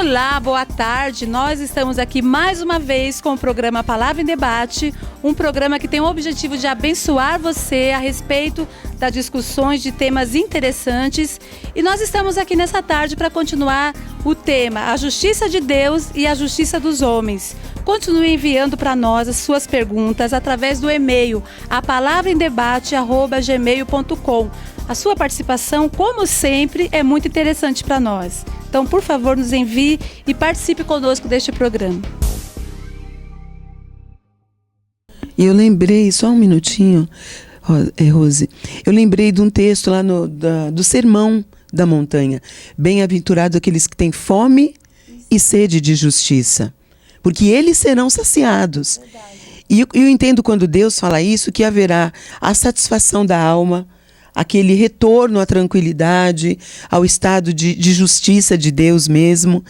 Olá, boa tarde. Nós estamos aqui mais uma vez com o programa Palavra em Debate, um programa que tem o objetivo de abençoar você a respeito das discussões de temas interessantes. E nós estamos aqui nessa tarde para continuar o tema A Justiça de Deus e a Justiça dos Homens. Continue enviando para nós as suas perguntas através do e-mail apalavraemdebate@gmail.com. A sua participação, como sempre, é muito interessante para nós. Então, por favor, nos envie e participe conosco deste programa. E eu lembrei, só um minutinho, Rose, eu lembrei de um texto lá do Sermão da Montanha. Bem-aventurado aqueles que têm fome e sede de justiça, porque eles serão saciados. E eu entendo quando Deus fala isso, que haverá a satisfação da alma, aquele retorno à tranquilidade, ao estado de justiça de Deus mesmo.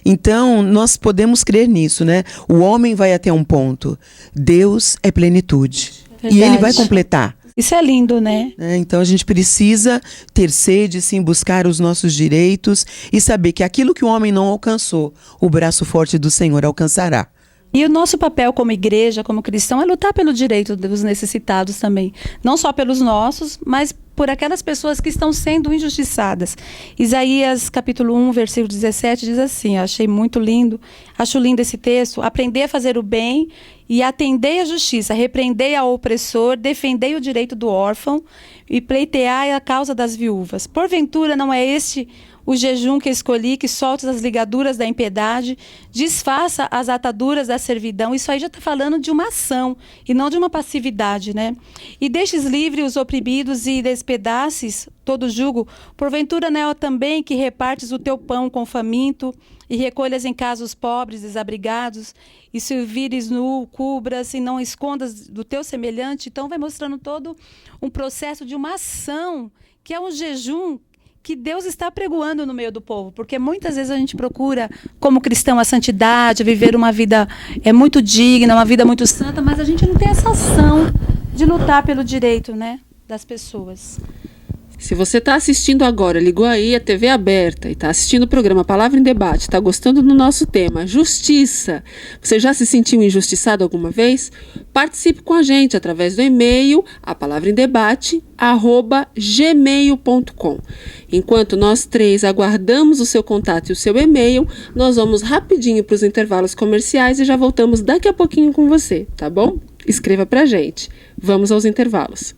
Então, nós podemos crer nisso, né? O homem vai até um ponto. Deus é plenitude. Verdade. E Ele vai completar. Isso é lindo, né? Então, a gente precisa ter sede, sim, buscar os nossos direitos e saber que aquilo que o homem não alcançou, o braço forte do Senhor alcançará. E o nosso papel como igreja, como cristão, é lutar pelo direito dos necessitados também. Não só pelos nossos, mas por aquelas pessoas que estão sendo injustiçadas. Isaías capítulo 1, versículo 17 diz assim, achei muito lindo, acho lindo esse texto: aprendei a fazer o bem e atendei a justiça, repreendei ao opressor, defendei o direito do órfão e pleiteai a causa das viúvas. Porventura não é este o jejum que escolhi, que solta as ligaduras da impiedade, desfaça as ataduras da servidão. Isso aí já está falando de uma ação e não de uma passividade, né? E deixes livre os oprimidos e despedaces todo jugo. Porventura não é também que repartes o teu pão com o faminto e recolhas em casa os pobres desabrigados, e se vires nu, cubras e não escondas do teu semelhante. Então vai mostrando todo um processo de uma ação, que é um jejum que Deus está apregoando no meio do povo, porque muitas vezes a gente procura, como cristão, a santidade, viver uma vida muito digna, uma vida muito santa, mas a gente não tem essa ação de lutar pelo direito, né, das pessoas. Se você está assistindo agora, ligou aí a TV aberta e está assistindo o programa Palavra em Debate, está gostando do nosso tema, justiça, você já se sentiu injustiçado alguma vez? Participe com a gente através do e-mail apalavraemdebate@gmail.com. Enquanto nós três aguardamos o seu contato e o seu e-mail, nós vamos rapidinho para os intervalos comerciais e já voltamos daqui a pouquinho com você, tá bom? Escreva para a gente. Vamos aos intervalos.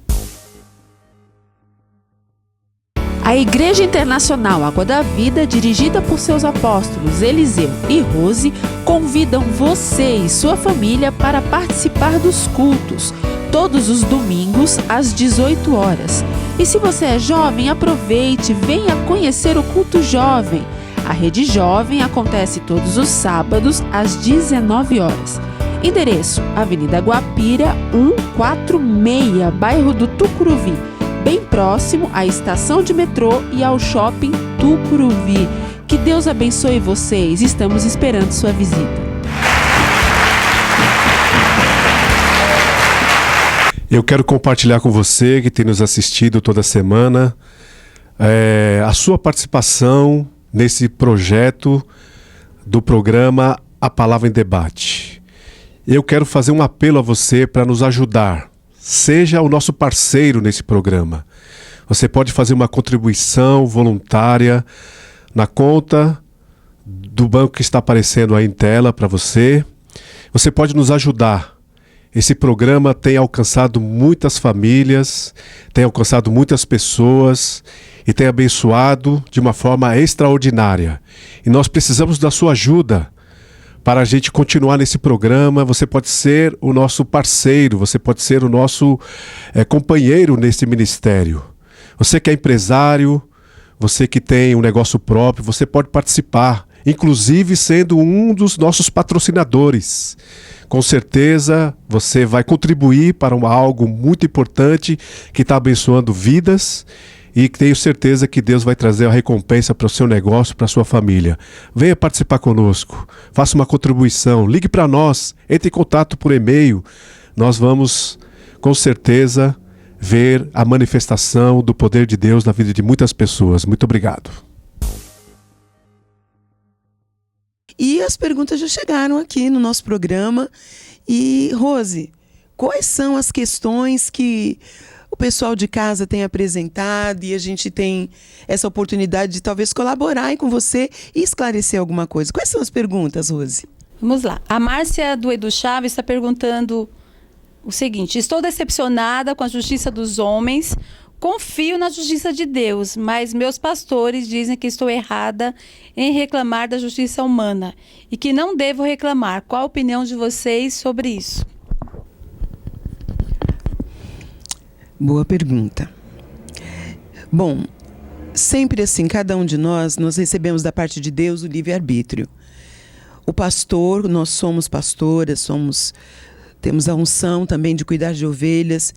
A Igreja Internacional Água da Vida, dirigida por seus apóstolos Eliseu e Rose, convidam você e sua família para participar dos cultos, todos os domingos às 18 horas. E se você é jovem, aproveite, venha conhecer o culto jovem. A Rede Jovem acontece todos os sábados às 19 horas. Endereço: Avenida Guapira, 146, bairro do Tucuruvi, bem próximo à estação de metrô e ao shopping Tucuruvi. Que Deus abençoe vocês, estamos esperando sua visita. Eu quero compartilhar com você que tem nos assistido toda semana a sua participação nesse projeto do programa A Palavra em Debate. Eu quero fazer um apelo a você para nos ajudar. Seja o nosso parceiro nesse programa. Você pode fazer uma contribuição voluntária na conta do banco que está aparecendo aí em tela para você. Você pode nos ajudar. Esse programa tem alcançado muitas famílias, tem alcançado muitas pessoas e tem abençoado de uma forma extraordinária. E nós precisamos da sua ajuda para a gente continuar nesse programa. Você pode ser o nosso parceiro, você pode ser o nosso companheiro nesse ministério. Você que é empresário, você que tem um negócio próprio, você pode participar, inclusive sendo um dos nossos patrocinadores. Com certeza você vai contribuir para algo muito importante que está abençoando vidas. E tenho certeza que Deus vai trazer a recompensa para o seu negócio, para a sua família. Venha participar conosco, faça uma contribuição, ligue para nós, entre em contato por e-mail. Nós vamos, com certeza, ver a manifestação do poder de Deus na vida de muitas pessoas. Muito obrigado. E as perguntas já chegaram aqui no nosso programa. E, Rose, quais são as questões que o pessoal de casa tem apresentado e a gente tem essa oportunidade de talvez colaborar aí com você e esclarecer alguma coisa? Quais são as perguntas, Rose? Vamos lá. A Márcia do Edu Chaves está perguntando o seguinte: estou decepcionada com a justiça dos homens, confio na justiça de Deus, mas meus pastores dizem que estou errada em reclamar da justiça humana e que não devo reclamar. Qual a opinião de vocês sobre isso? Boa pergunta. Bom, sempre assim, cada um de nós recebemos da parte de Deus o livre-arbítrio. O pastor, nós somos pastoras, temos a unção também de cuidar de ovelhas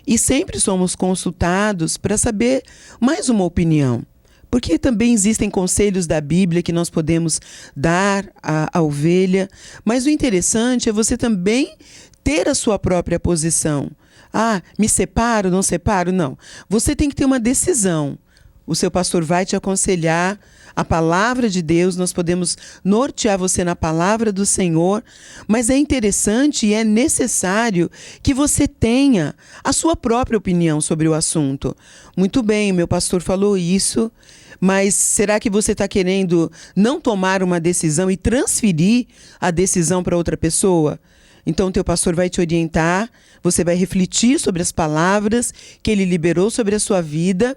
e sempre somos consultados para saber mais uma opinião. Porque também existem conselhos da Bíblia que nós podemos dar à ovelha, mas o interessante é você também ter a sua própria posição. Ah, me separo, não separo? Não. Você tem que ter uma decisão. O seu pastor vai te aconselhar, a palavra de Deus, nós podemos nortear você na palavra do Senhor, mas é interessante e é necessário que você tenha a sua própria opinião sobre o assunto. Muito bem, meu pastor falou isso, mas será que você está querendo não tomar uma decisão e transferir a decisão para outra pessoa? Então, o teu pastor vai te orientar, você vai refletir sobre as palavras que ele liberou sobre a sua vida.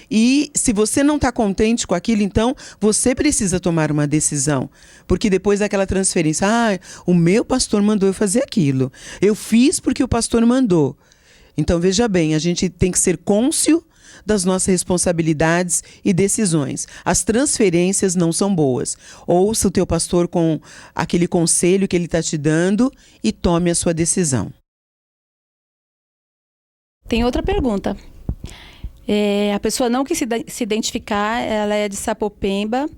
E se você não está contente com aquilo, então você precisa tomar uma decisão. Porque depois daquela transferência, o meu pastor mandou eu fazer aquilo. Eu fiz porque o pastor mandou. Então, veja bem, a gente tem que ser cônscio das nossas responsabilidades e decisões. As transferências não são boas. Ouça o teu pastor com aquele conselho que ele está te dando e tome a sua decisão. Tem outra pergunta. A pessoa não quis se identificar, ela é de Sapopemba.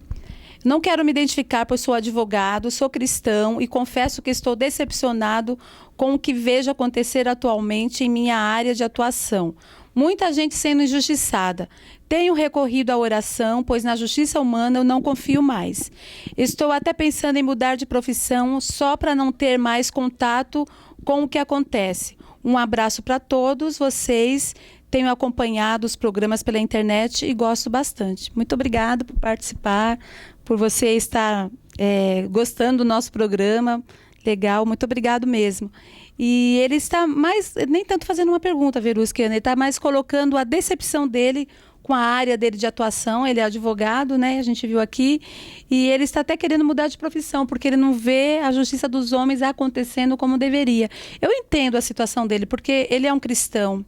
Não quero me identificar, pois sou advogado, sou cristão e confesso que estou decepcionado com o que vejo acontecer atualmente em minha área de atuação. Muita gente sendo injustiçada. Tenho recorrido à oração, pois na justiça humana eu não confio mais. Estou até pensando em mudar de profissão só para não ter mais contato com o que acontece. Um abraço para todos vocês. Tenho acompanhado os programas pela internet e gosto bastante. Muito obrigada por participar, por você estar gostando do nosso programa. Legal, muito obrigado mesmo. E ele está nem tanto fazendo uma pergunta, Verusca, ele está mais colocando a decepção dele com a área dele de atuação. Ele é advogado, né? A gente viu aqui. E ele está até querendo mudar de profissão, porque ele não vê a justiça dos homens acontecendo como deveria. Eu entendo a situação dele, porque ele é um cristão.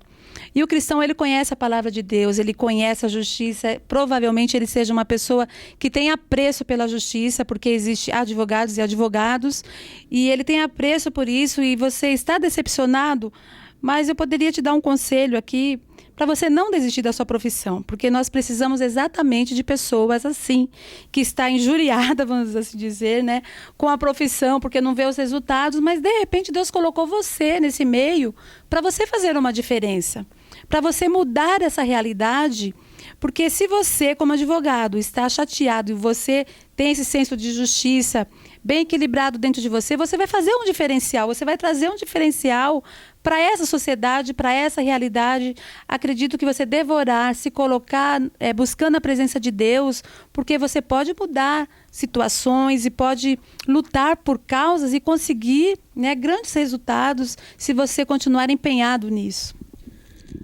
E o cristão, ele conhece a palavra de Deus, ele conhece a justiça. Provavelmente ele seja uma pessoa que tem apreço pela justiça, porque existe advogados e advogados, e ele tem apreço por isso, e você está decepcionado, mas eu poderia te dar um conselho aqui, para você não desistir da sua profissão, porque nós precisamos exatamente de pessoas assim, que está injuriada, vamos assim dizer, né, com a profissão, porque não vê os resultados, mas de repente Deus colocou você nesse meio para você fazer uma diferença, para você mudar essa realidade, porque se você, como advogado, está chateado e você tem esse senso de justiça bem equilibrado dentro de você, você vai fazer um diferencial, você vai trazer um diferencial para essa sociedade, para essa realidade. Acredito que você deverá se colocar buscando a presença de Deus, porque você pode mudar situações e pode lutar por causas e conseguir, né, grandes resultados se você continuar empenhado nisso.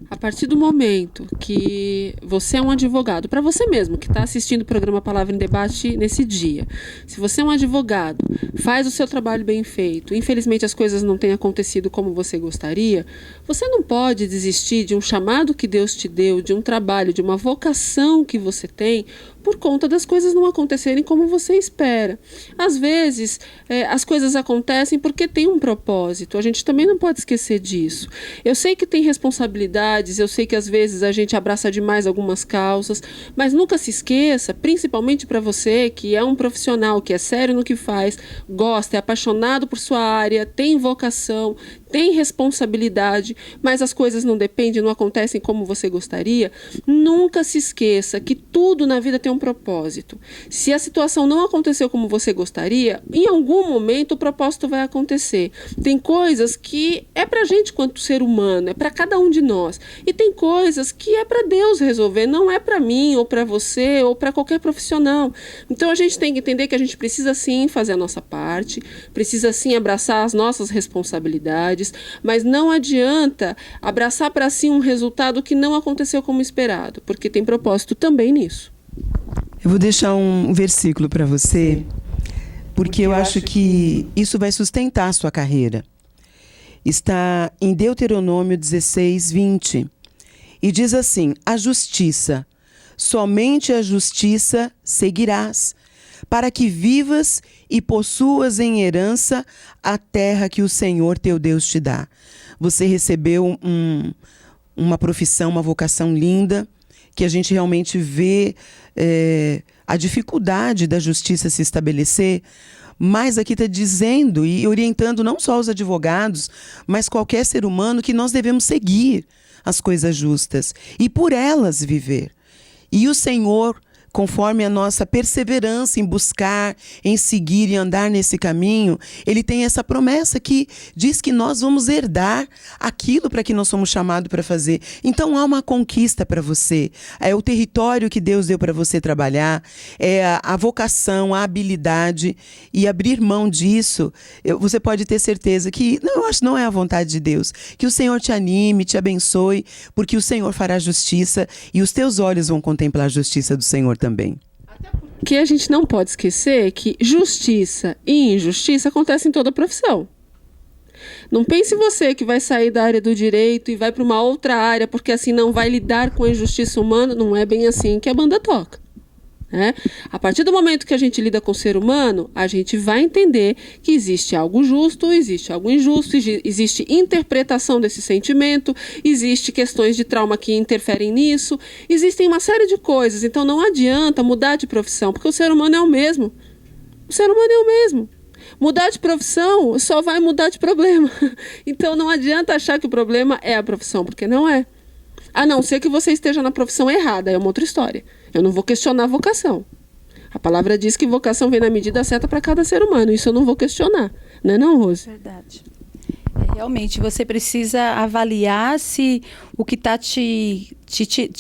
A partir do momento que você é um advogado, para você mesmo que está assistindo o programa Palavra em Debate nesse dia, se você é um advogado, faz o seu trabalho bem feito, infelizmente as coisas não têm acontecido como você gostaria, você não pode desistir de um chamado que Deus te deu, de um trabalho, de uma vocação que você tem, por conta das coisas não acontecerem como você espera. Às vezes, as coisas acontecem porque tem um propósito, a gente também não pode esquecer disso. Eu sei que tem responsabilidades, eu sei que às vezes a gente abraça demais algumas causas, mas nunca se esqueça, principalmente para você que é um profissional, que é sério no que faz, gosta, é apaixonado por sua área, tem vocação, tem responsabilidade, mas as coisas não dependem, não acontecem como você gostaria, nunca se esqueça que tudo na vida tem um propósito. Se a situação não aconteceu como você gostaria, em algum momento o propósito vai acontecer. Tem coisas que é pra gente quanto ser humano, é pra cada um de nós. E tem coisas que é pra Deus resolver, não é pra mim, ou pra você, ou pra qualquer profissional. Então a gente tem que entender que a gente precisa sim fazer a nossa parte, precisa sim abraçar as nossas responsabilidades, mas não adianta abraçar para si um resultado que não aconteceu como esperado, porque tem propósito também nisso. Eu vou deixar um versículo para você, porque eu acho que isso vai sustentar a sua carreira. Está em Deuteronômio 16, 20. E diz assim: a justiça, somente a justiça seguirás, para que vivas e possuas em herança a terra que o Senhor teu Deus te dá. Você recebeu uma profissão, uma vocação linda, que a gente realmente vê a dificuldade da justiça se estabelecer, mas aqui está dizendo e orientando não só os advogados, mas qualquer ser humano, que nós devemos seguir as coisas justas e por elas viver. E o Senhor, conforme a nossa perseverança em buscar, em seguir e andar nesse caminho, Ele tem essa promessa que diz que nós vamos herdar aquilo para que nós somos chamados para fazer. Então há uma conquista para você. É o território que Deus deu para você trabalhar, é a vocação, a habilidade, e abrir mão disso, você pode ter certeza que, eu acho que não é a vontade de Deus. Que o Senhor te anime, te abençoe, porque o Senhor fará justiça e os teus olhos vão contemplar a justiça do Senhor também. Que a gente não pode esquecer que justiça e injustiça acontecem em toda profissão. Não pense você que vai sair da área do direito e vai para uma outra área porque assim não vai lidar com a injustiça humana. Não é bem assim que a banda toca. A partir do momento que a gente lida com o ser humano, a gente vai entender que existe algo justo, existe algo injusto, existe interpretação desse sentimento, existe questões de trauma que interferem nisso, existem uma série de coisas. Então não adianta mudar de profissão, porque o ser humano é o mesmo. O ser humano é o mesmo. Mudar de profissão só vai mudar de problema. Então não adianta achar que o problema é a profissão, porque não é. A não ser que você esteja na profissão errada, é uma outra história. Eu não vou questionar a vocação. A palavra diz que vocação vem na medida certa para cada ser humano. Isso eu não vou questionar. Não é não, Rose? Verdade. Realmente, você precisa avaliar se o que está te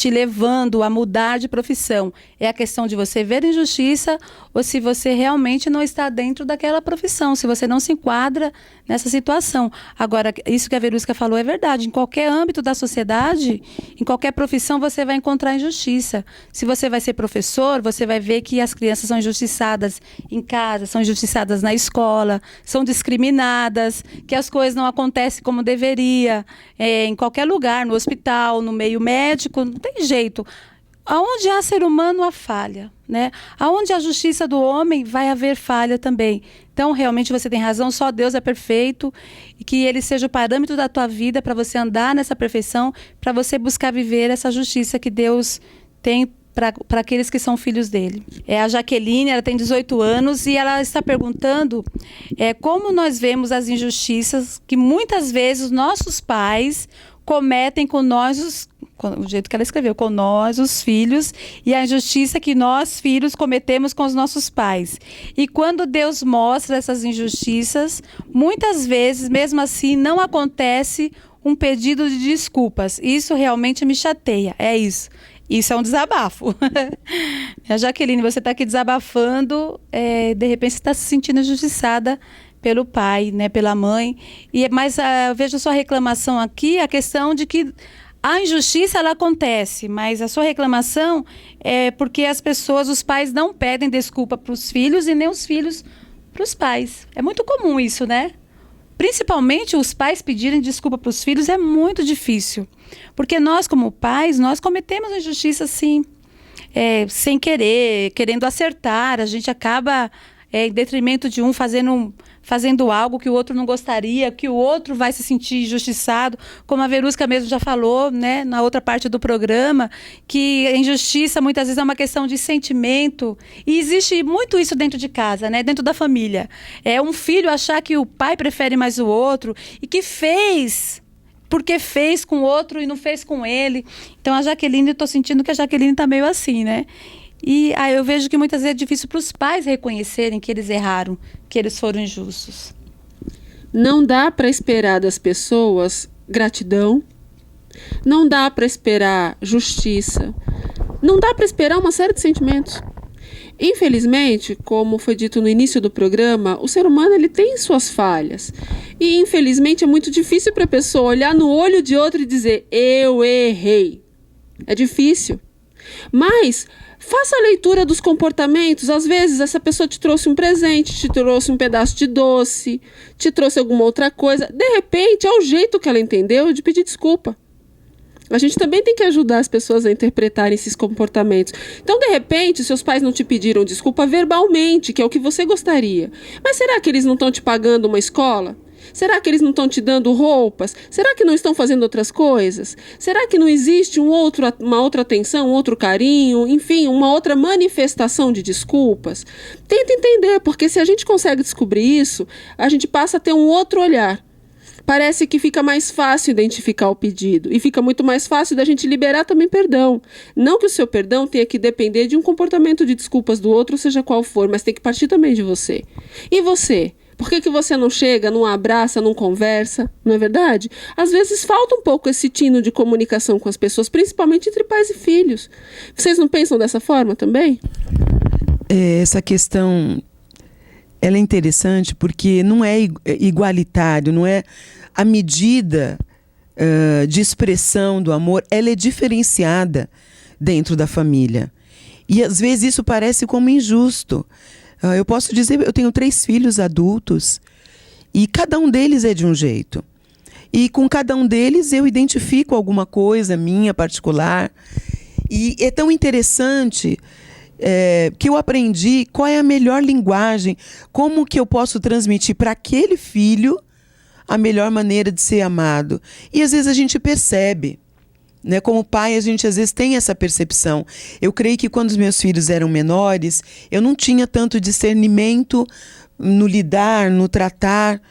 levando a mudar de profissão é a questão de você ver injustiça ou se você realmente não está dentro daquela profissão, se você não se enquadra nessa situação. Agora, isso que a Verusca falou é verdade. Em qualquer âmbito da sociedade, em qualquer profissão, você vai encontrar injustiça. Se você vai ser professor, você vai ver que as crianças são injustiçadas em casa, são injustiçadas na escola, são discriminadas, que as coisas não acontecem como deveria, em qualquer lugar, no hospital, no meio médico, não tem jeito. Aonde há ser humano, há falha, né? Aonde há justiça do homem, vai haver falha também. Então, realmente, você tem razão, só Deus é perfeito e que Ele seja o parâmetro da tua vida para você andar nessa perfeição, para você buscar viver essa justiça que Deus tem para aqueles que são filhos dele. A Jaqueline, ela tem 18 anos e ela está perguntando como nós vemos as injustiças que muitas vezes nossos pais cometem com nós, o jeito que ela escreveu, com nós, os filhos, e a injustiça que nós, filhos, cometemos com os nossos pais. E quando Deus mostra essas injustiças, muitas vezes, mesmo assim, não acontece um pedido de desculpas. Isso realmente me chateia, é isso. Isso é um desabafo. A Jaqueline, você está aqui desabafando, de repente você está se sentindo injustiçada pelo pai, né, pela mãe. Mas eu vejo a sua reclamação aqui, a questão de que a injustiça ela acontece, mas a sua reclamação é porque as pessoas, os pais não pedem desculpa para os filhos e nem os filhos para os pais. É muito comum isso, né? Principalmente os pais pedirem desculpa para os filhos é muito difícil. Porque nós, como pais, nós cometemos injustiça sim. Sem querer, querendo acertar, a gente acaba em detrimento de um, fazendo algo que o outro não gostaria, que o outro vai se sentir injustiçado, como a Verusca mesmo já falou, né, na outra parte do programa, que a injustiça muitas vezes é uma questão de sentimento, e existe muito isso dentro de casa, né, dentro da família. É um filho achar que o pai prefere mais o outro, e que porque fez com o outro e não fez com ele. Então a Jaqueline, eu estou sentindo que a Jaqueline está meio assim, né? E aí eu vejo que muitas vezes é difícil para os pais reconhecerem que eles erraram, que eles foram injustos. Não dá para esperar das pessoas gratidão, não dá para esperar justiça, não dá para esperar uma série de sentimentos. Infelizmente, como foi dito no início do programa, o ser humano ele tem suas falhas. E infelizmente é muito difícil para a pessoa olhar no olho de outro e dizer, eu errei. É difícil. Mas faça a leitura dos comportamentos. Às vezes essa pessoa te trouxe um presente, te trouxe um pedaço de doce, te trouxe alguma outra coisa. De repente, é o jeito que ela entendeu de pedir desculpa. A gente também tem que ajudar as pessoas a interpretarem esses comportamentos. Então, de repente, seus pais não te pediram desculpa verbalmente, que é o que você gostaria. Mas será que eles não estão te pagando uma escola? Será que eles não estão te dando roupas? Será que não estão fazendo outras coisas? Será que não existe uma outra atenção, um outro carinho, enfim, uma outra manifestação de desculpas? Tenta entender, porque se a gente consegue descobrir isso, a gente passa a ter um outro olhar. Parece que fica mais fácil identificar o pedido e fica muito mais fácil da gente liberar também perdão. Não que o seu perdão tenha que depender de um comportamento de desculpas do outro, seja qual for, mas tem que partir também de você. E você? Por que você não chega, não abraça, não conversa? Não é verdade? Às vezes falta um pouco esse tino de comunicação com as pessoas, principalmente entre pais e filhos. Vocês não pensam dessa forma também? Essa questão... ela é interessante porque não é igualitário, não é a medida de expressão do amor, ela é diferenciada dentro da família. E às vezes isso parece como injusto. Eu posso dizer, eu tenho 3 filhos adultos e cada um deles é de um jeito. E com cada um deles eu identifico alguma coisa minha particular. E é tão interessante... que eu aprendi qual é a melhor linguagem, como que eu posso transmitir para aquele filho a melhor maneira de ser amado. E às vezes a gente percebe, né? Como pai, a gente às vezes tem essa percepção. Eu creio que quando os meus filhos eram menores, eu não tinha tanto discernimento no lidar, no tratar.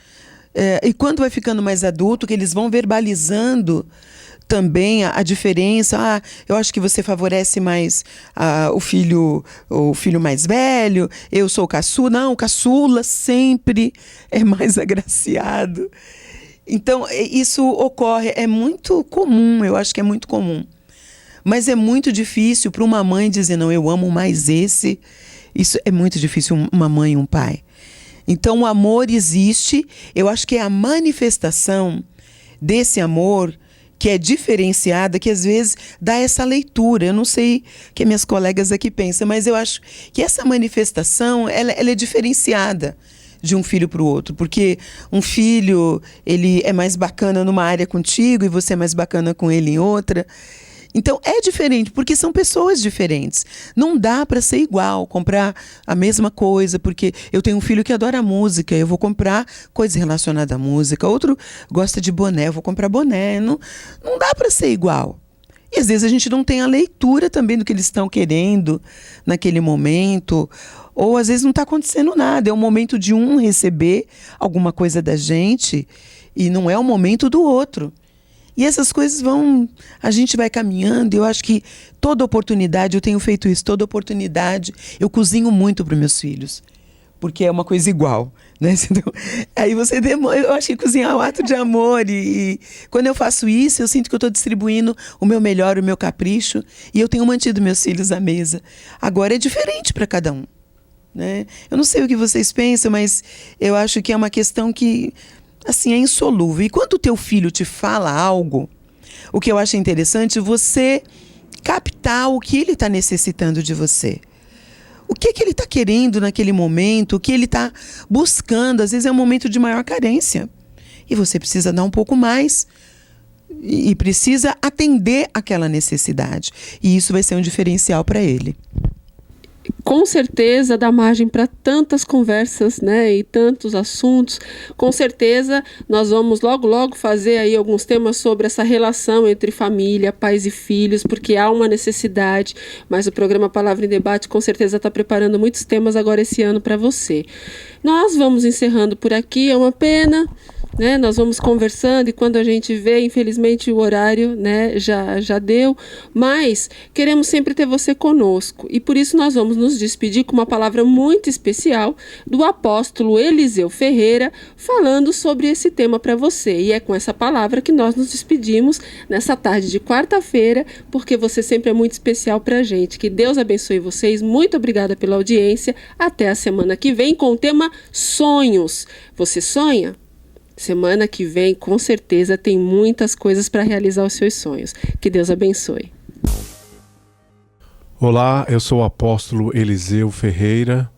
E quando vai ficando mais adulto, que eles vão verbalizando também a diferença. Eu acho que você favorece mais o filho mais velho, eu sou o caçula. Não, o caçula sempre é mais agraciado. Então, isso ocorre, é muito comum, eu acho que é muito comum. Mas é muito difícil para uma mãe dizer, não, eu amo mais esse. Isso é muito difícil, uma mãe e um pai. Então, o amor existe, eu acho que é a manifestação desse amor que é diferenciada, que às vezes dá essa leitura. Eu não sei o que minhas colegas aqui pensam, mas eu acho que essa manifestação, ela é diferenciada de um filho para o outro, porque um filho, ele é mais bacana numa área contigo e você é mais bacana com ele em outra. Então é diferente, porque são pessoas diferentes. Não dá para ser igual, comprar a mesma coisa, porque eu tenho um filho que adora música, eu vou comprar coisas relacionadas à música. Outro gosta de boné, eu vou comprar boné. Não dá para ser igual. E às vezes a gente não tem a leitura também do que eles estão querendo naquele momento, ou às vezes não está acontecendo nada. É o momento de um receber alguma coisa da gente e não é o momento do outro. E essas coisas a gente vai caminhando. Eu acho que toda oportunidade, eu tenho feito isso, toda oportunidade, eu cozinho muito para os meus filhos, porque é uma coisa igual, né? Então, aí eu acho que cozinhar é um ato de amor e quando eu faço isso, eu sinto que eu estou distribuindo o meu melhor, o meu capricho, e eu tenho mantido meus filhos à mesa. Agora é diferente para cada um, né? Eu não sei o que vocês pensam, mas eu acho que é uma questão que... assim, é insolúvel. E quando o teu filho te fala algo, o que eu acho interessante é você captar o que ele está necessitando de você. O que ele está querendo naquele momento, o que ele está buscando. Às vezes é um momento de maior carência. E você precisa dar um pouco mais e precisa atender aquela necessidade. E isso vai ser um diferencial para ele. com certeza dá margem para tantas conversas, né, e tantos assuntos. Com certeza nós vamos logo fazer aí alguns temas sobre essa relação entre família, pais e filhos, porque há uma necessidade, mas o programa Palavra em Debate com certeza está preparando muitos temas agora esse ano para você. Nós vamos encerrando por aqui, é uma pena, né? Nós vamos conversando e quando a gente vê, infelizmente o horário, né, já deu, mas queremos sempre ter você conosco e por isso nós vamos nos despedir com uma palavra muito especial do apóstolo Eliseu Ferreira falando sobre esse tema para você, e é com essa palavra que nós nos despedimos nessa tarde de quarta-feira, porque você sempre é muito especial para a gente. Que Deus abençoe vocês, muito obrigada pela audiência, até a semana que vem com o tema sonhos. Você sonha? Semana que vem, com certeza, tem muitas coisas para realizar os seus sonhos. Que Deus abençoe. Olá, eu sou o apóstolo Eliseu Ferreira,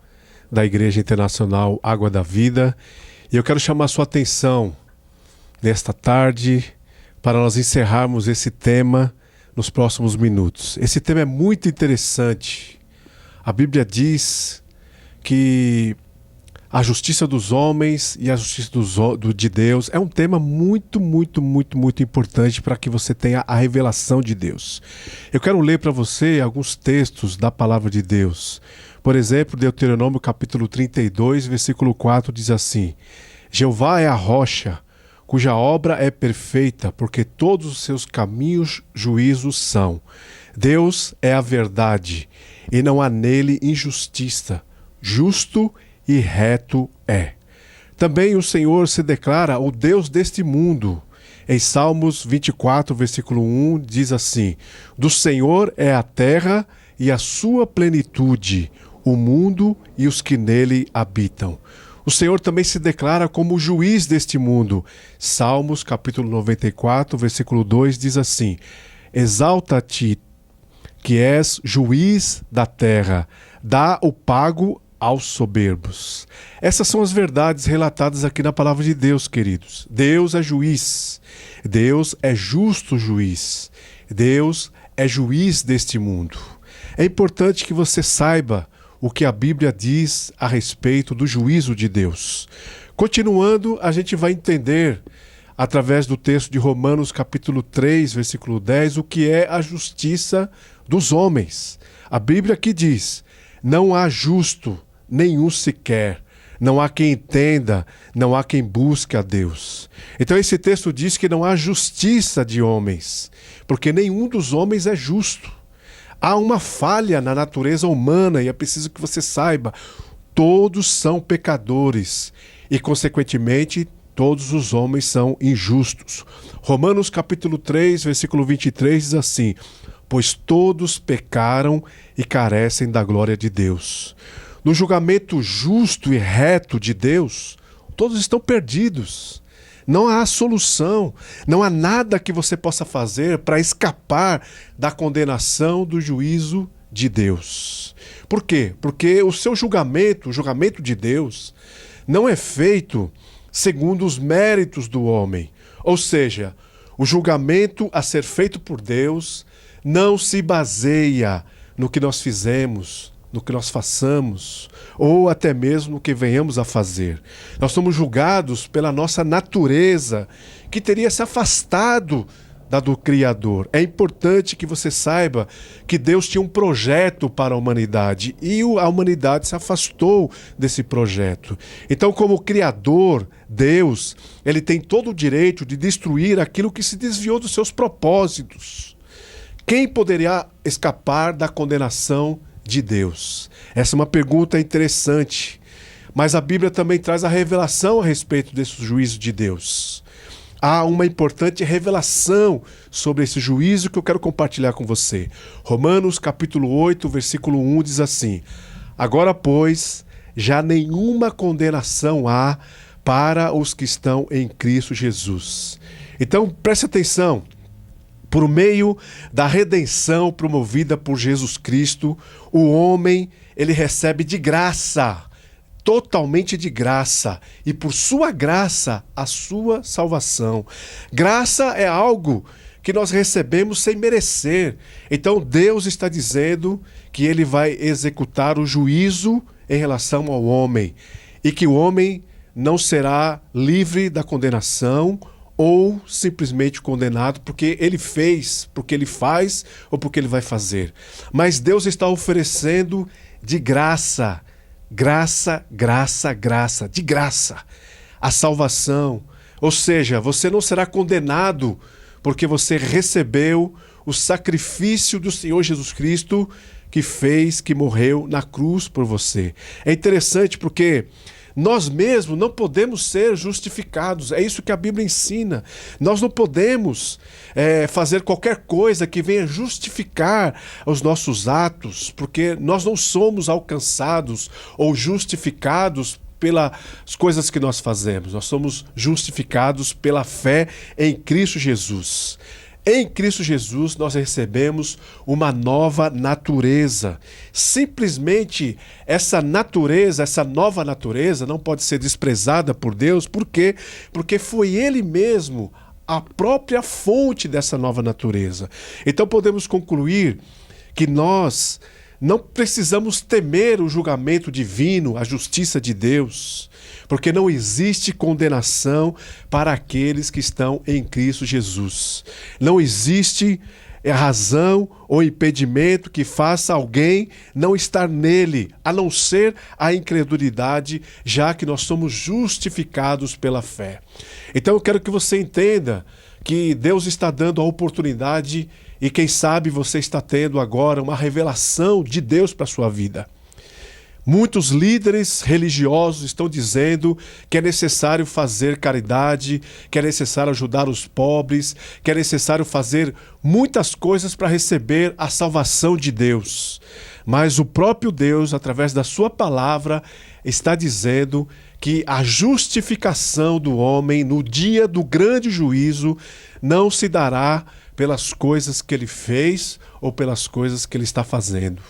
da Igreja Internacional Água da Vida, e eu quero chamar a sua atenção nesta tarde para nós encerrarmos esse tema nos próximos minutos. Esse tema é muito interessante. A Bíblia diz que a justiça dos homens e a justiça de Deus é um tema muito importante para que você tenha a revelação de Deus. Eu quero ler para você alguns textos da palavra de Deus. Por exemplo, Deuteronômio capítulo 32, versículo 4 diz assim: Jeová é a rocha, cuja obra é perfeita, porque todos os seus caminhos juízos são. Deus é a verdade, e não há nele injustiça. Justo e reto é. Também o Senhor se declara o Deus deste mundo. Em Salmos 24, versículo 1, diz assim: Do Senhor é a terra e a sua plenitude, o mundo e os que nele habitam. O Senhor também se declara como o juiz deste mundo. Salmos capítulo 94, versículo 2 diz assim: Exalta-te, que és juiz da terra, dá o pago aos soberbos. Essas são as verdades relatadas aqui na palavra de Deus, queridos. Deus é juiz. Deus é justo juiz. Deus é juiz deste mundo. É importante que você saiba o que a Bíblia diz a respeito do juízo de Deus. Continuando, a gente vai entender, através do texto de Romanos capítulo 3, versículo 10, o que é a justiça dos homens. A Bíblia aqui diz: não há justo nenhum sequer, não há quem entenda, não há quem busque a Deus. Então esse texto diz que não há justiça de homens, porque nenhum dos homens é justo. Há uma falha na natureza humana e é preciso que você saiba, todos são pecadores e, consequentemente, todos os homens são injustos. Romanos capítulo 3, versículo 23 diz assim: pois todos pecaram e carecem da glória de Deus. No julgamento justo e reto de Deus, todos estão perdidos. Não há solução, não há nada que você possa fazer para escapar da condenação do juízo de Deus. Por quê? Porque o seu julgamento, o julgamento de Deus, não é feito segundo os méritos do homem. Ou seja, o julgamento a ser feito por Deus não se baseia no que nós fizemos, no que nós façamos, ou até mesmo no que venhamos a fazer. Nós somos julgados pela nossa natureza, que teria se afastado da do Criador. É importante que você saiba que Deus tinha um projeto para a humanidade e a humanidade se afastou desse projeto. Então, como Criador, Deus, ele tem todo o direito de destruir aquilo que se desviou dos seus propósitos. Quem poderia escapar da condenação de Deus? Essa é uma pergunta interessante, mas a Bíblia também traz a revelação a respeito desse juízo de Deus. Há uma importante revelação sobre esse juízo que eu quero compartilhar com você. Romanos capítulo 8, versículo 1 diz assim: agora, pois, já nenhuma condenação há para os que estão em Cristo Jesus. Então, preste atenção. Por meio da redenção promovida por Jesus Cristo, o homem, ele recebe de graça, totalmente de graça, e por sua graça, a sua salvação. Graça é algo que nós recebemos sem merecer. Então Deus está dizendo que ele vai executar o juízo em relação ao homem e que o homem não será livre da condenação ou simplesmente condenado porque ele fez, porque ele faz ou porque ele vai fazer. Mas Deus está oferecendo de graça, graça, graça, graça, de graça, a salvação. Ou seja, você não será condenado porque você recebeu o sacrifício do Senhor Jesus Cristo que fez, que morreu na cruz por você. É interessante porque nós mesmos não podemos ser justificados. É isso que a Bíblia ensina. Nós não podemos fazer qualquer coisa que venha justificar os nossos atos, porque nós não somos alcançados ou justificados pelas coisas que nós fazemos. Nós somos justificados pela fé em Cristo Jesus. Em Cristo Jesus nós recebemos uma nova natureza. Simplesmente essa natureza, essa nova natureza não pode ser desprezada por Deus. Por quê? Porque foi Ele mesmo a própria fonte dessa nova natureza. Então podemos concluir que nós não precisamos temer o julgamento divino, a justiça de Deus, porque não existe condenação para aqueles que estão em Cristo Jesus. Não existe razão ou impedimento que faça alguém não estar nele, a não ser a incredulidade, já que nós somos justificados pela fé. Então eu quero que você entenda que Deus está dando a oportunidade e quem sabe você está tendo agora uma revelação de Deus para a sua vida. Muitos líderes religiosos estão dizendo que é necessário fazer caridade, que é necessário ajudar os pobres, que é necessário fazer muitas coisas para receber a salvação de Deus. Mas o próprio Deus, através da sua palavra, está dizendo que a justificação do homem no dia do grande juízo não se dará pelas coisas que ele fez ou pelas coisas que ele está fazendo.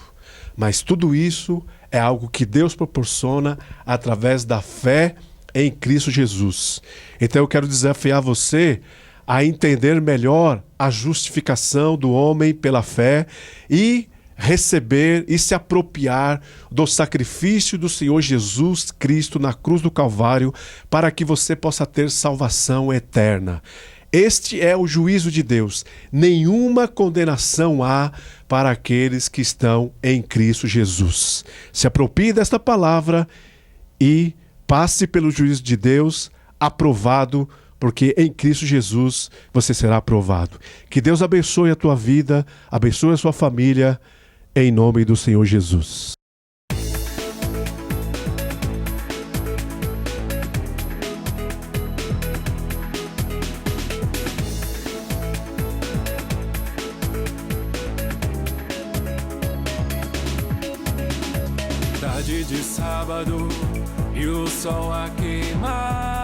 Mas tudo isso é algo que Deus proporciona através da fé em Cristo Jesus. Então eu quero desafiar você a entender melhor a justificação do homem pela fé e receber e se apropriar do sacrifício do Senhor Jesus Cristo na cruz do Calvário para que você possa ter salvação eterna. Este é o juízo de Deus. Nenhuma condenação há para aqueles que estão em Cristo Jesus. Se aproprie desta palavra e passe pelo juízo de Deus aprovado, porque em Cristo Jesus você será aprovado. Que Deus abençoe a tua vida, abençoe a sua família, em nome do Senhor Jesus. Tarde de sábado e o sol a queimar.